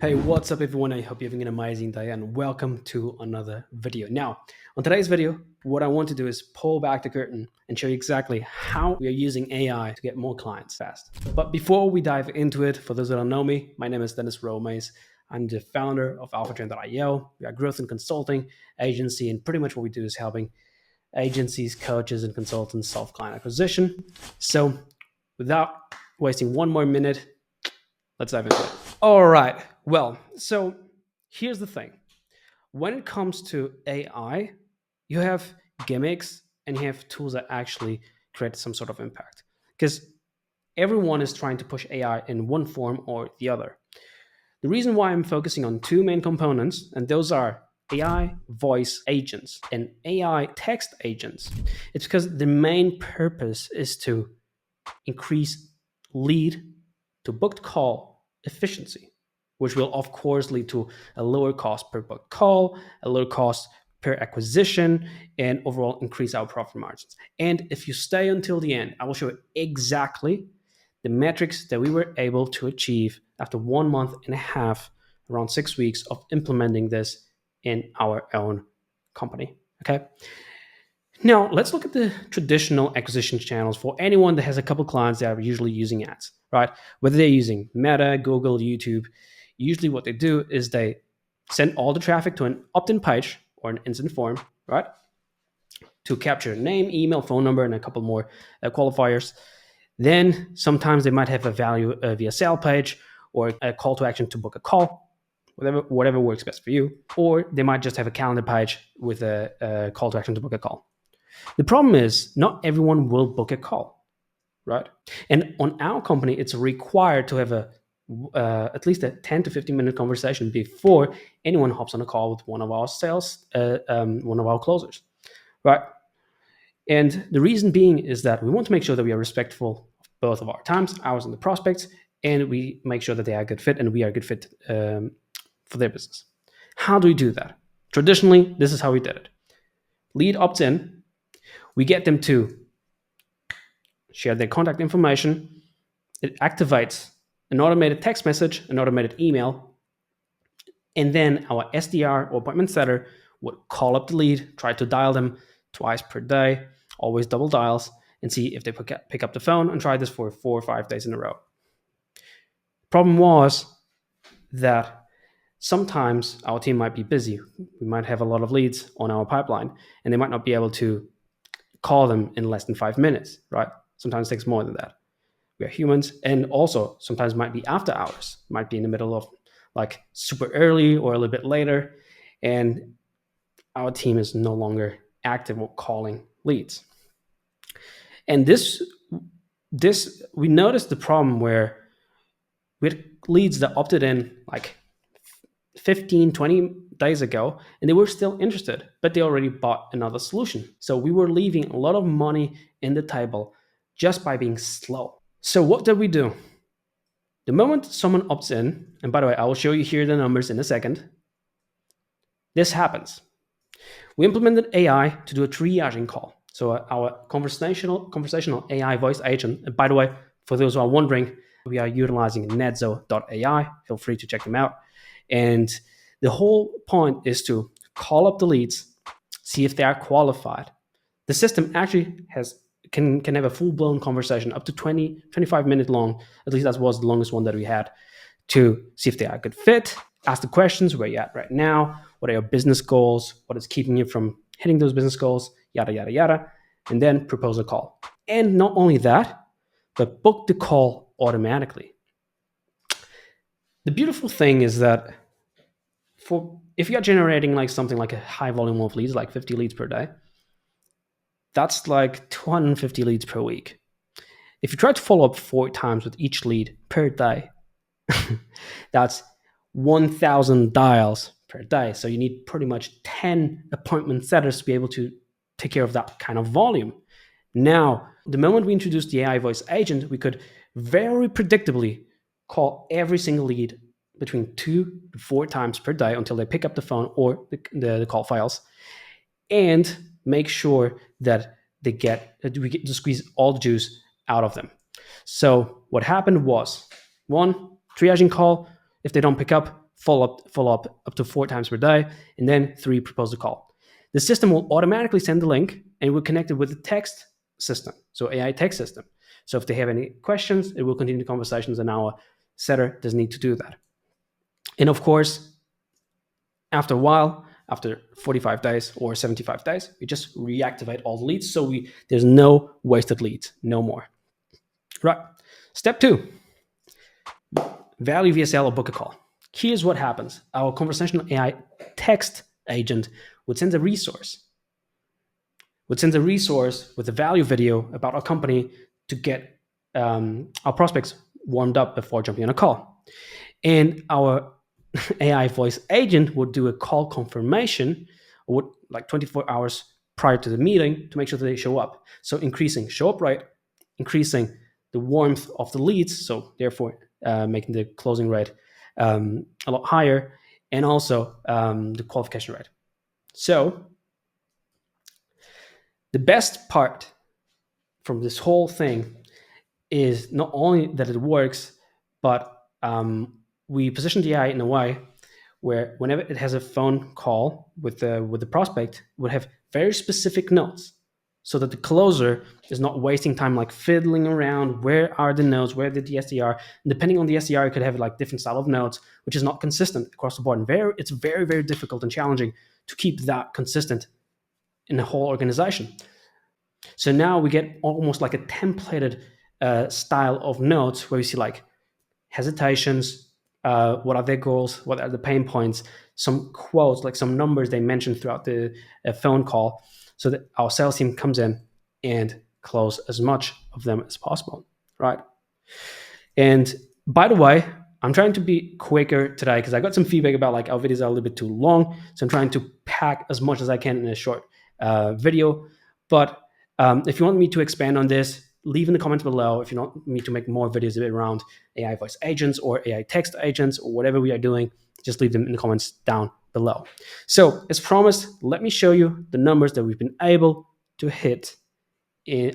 Hey, what's up everyone? I hope you're having an amazing day and welcome to another video. Now, on today's video, what I want to do is pull back the curtain and show you exactly how we are using AI to get more clients fast. But before we dive into it, for those that don't know me, my name is Rhomays. I'm the founder of AlphaTrain.io. We are a growth and consulting agency, and pretty much what we do is helping agencies, coaches, and consultants solve client acquisition. So without wasting one more minute, let's dive into it. All right. Well, so here's the thing. When it comes to AI, you have gimmicks and you have tools that actually create some sort of impact. Because everyone is trying to push AI in one form or the other. The reason why I'm focusing on two main components, and those are AI voice agents and AI text agents, it's because the main purpose is to increase lead to booked call efficiency, which will of course lead to a lower cost per booked call, a lower cost per acquisition, and overall increase our profit margins. And if you stay until the end, I will show you exactly the metrics that we were able to achieve after 1 month and a half, around 6 weeks of implementing this in our own company. Okay. Now, let's look at the traditional acquisition channels for anyone that has a couple clients that are usually using ads, right? Whether they're using Meta, Google, YouTube, usually what they do is they send all the traffic to an opt-in page or an instant form, right? To capture name, email, phone number, and a couple more qualifiers. Then sometimes they might have a value via sale page or a call to action to book a call, whatever works best for you. Or they might just have a calendar page with a call to action to book a call. The problem is not everyone will book a call, right? And on our company, it's required to have at least a 10 to 15 minute conversation before anyone hops on a call with one of our one of our closers, right? And the reason being is that we want to make sure that we are respectful of both of our times, ours and the prospects, and we make sure that they are a good fit and we are a good fit for their business. How do we do that? Traditionally, this is how we did it. Lead opts in, we get them to share their contact information. It activates an automated text message, an automated email, and then our SDR or appointment setter would call up the lead, try to dial them twice per day, always double dials, and see if they pick up the phone, and try this for 4 or 5 days in a row. Problem was that sometimes our team might be busy. We might have a lot of leads on our pipeline, and they might not be able to call them in less than 5 minutes, right? Sometimes it takes more than that. We are humans, and also sometimes might be after hours, might be in the middle of like super early or a little bit later, and our team is no longer active or calling leads. And this we noticed the problem where we had leads that opted in like 15, 20 days ago, and they were still interested, but they already bought another solution. So we were leaving a lot of money in the table just by being slow. So what did we do? The moment someone opts in, and by the way, I will show you here the numbers in a second, this happens. We implemented AI to do a triaging call. So our conversational AI voice agent, and by the way, for those who are wondering, we are utilizing netzo.ai. Feel free to check them out. And the whole point is to call up the leads, see if they are qualified. The system actually can have a full-blown conversation up to 20, 25 minutes long. At least that was the longest one that we had, to see if they are a good fit, ask the questions, where you're at right now, what are your business goals, what is keeping you from hitting those business goals, yada, yada, yada, and then propose a call. And not only that, but book the call automatically. The beautiful thing is that if you're generating like something like a high volume of leads, like 50 leads per day, that's like 250 leads per week. If you try to follow up 4 times with each lead per day, that's 1,000 dials per day. So you need pretty much 10 appointment setters to be able to take care of that kind of volume. Now, the moment we introduced the AI voice agent, we could very predictably call every single lead between 2 to 4 times per day until they pick up the phone or the call files, and make sure that we get to squeeze all the juice out of them. So what happened was, 1, triaging call. If they don't pick up, follow up to 4 times per day, and then 3, propose the call. The system will automatically send the link, and we'll connect it with the text system, so AI text system. So if they have any questions, it will continue the conversations, and our setter doesn't need to do that. And of course, after a while, after 45 days or 75 days, we just reactivate all the leads, so there's no wasted leads, no more. Right. Step 2, value VSL or book a call. Here's what happens. Our conversational AI text agent would send a resource with a value video about our company to get our prospects warmed up before jumping on a call. And our AI voice agent would do a call confirmation, like 24 hours prior to the meeting, to make sure that they show up. So increasing show up rate, increasing the warmth of the leads, so therefore making the closing rate a lot higher, and also the qualification rate. So the best part from this whole thing is not only that it works, but we position the AI in a way where whenever it has a phone call with the prospect, it would have very specific notes, so that the closer is not wasting time like fiddling around. Where are the notes? Where did the SDR? And depending on the SDR, you could have like different style of notes, which is not consistent across the board. And it's very, very difficult and challenging to keep that consistent in the whole organization. So now we get almost like a templated style of notes where we see like hesitations, what are their goals, what are the pain points, some quotes, like some numbers they mentioned throughout the phone call, so that our sales team comes in and close as much of them as possible, right? And by the way, I'm trying to be quicker today because I got some feedback about like our videos are a little bit too long. So I'm trying to pack as much as I can in a short video. But if you want me to expand on this, leave in the comments below. If you want me to make more videos around AI voice agents or AI text agents or whatever we are doing, just leave them in the comments down below. So as promised, let me show you the numbers that we've been able to hit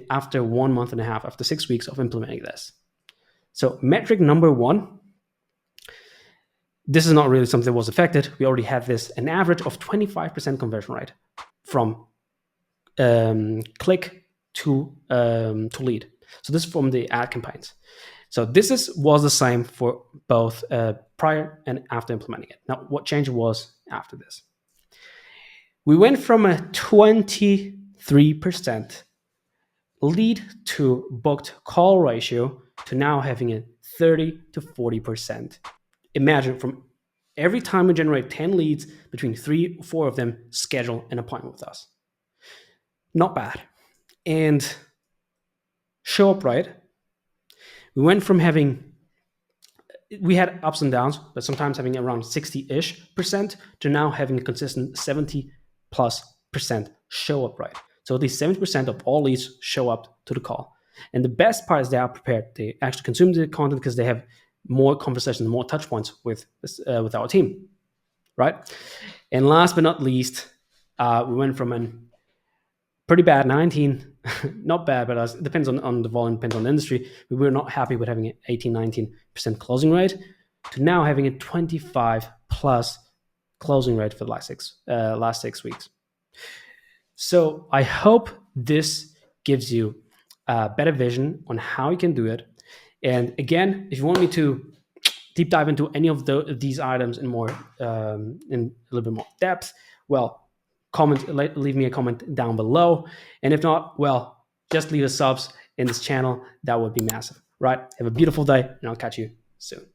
after 1.5 months, after 6 weeks of implementing this. So metric number 1, this is not really something that was affected. We already had this, an average of 25% conversion rate from click to lead. So this is from the ad campaigns. So this was the same for both prior and after implementing it. Now, what change was after this? We went from a 23% lead to booked call ratio to now having a 30 to 40%. Imagine, from every time we generate 10 leads, between 3 or 4 of them schedule an appointment with us. Not bad. And show up rate, we went from we had ups and downs, but sometimes having around 60-ish% to now having a consistent 70+% show up rate. So at least 70% of all leads show up to the call. And the best part is they are prepared. They actually consume the content because they have more conversations, more touch points with our team, right? And last but not least, we went from a pretty bad 19, not bad, but it depends on the volume, depends on the industry. We were not happy with having an 18-19% closing rate to now having a 25+ closing rate for the last 6 weeks. So I hope this gives you a better vision on how you can do it. And again, if you want me to deep dive into any of these items in more in a little bit more depth, well, leave me a comment down below. And if not, well, just leave a subs in this channel. That would be massive, right? Have a beautiful day, and I'll catch you soon.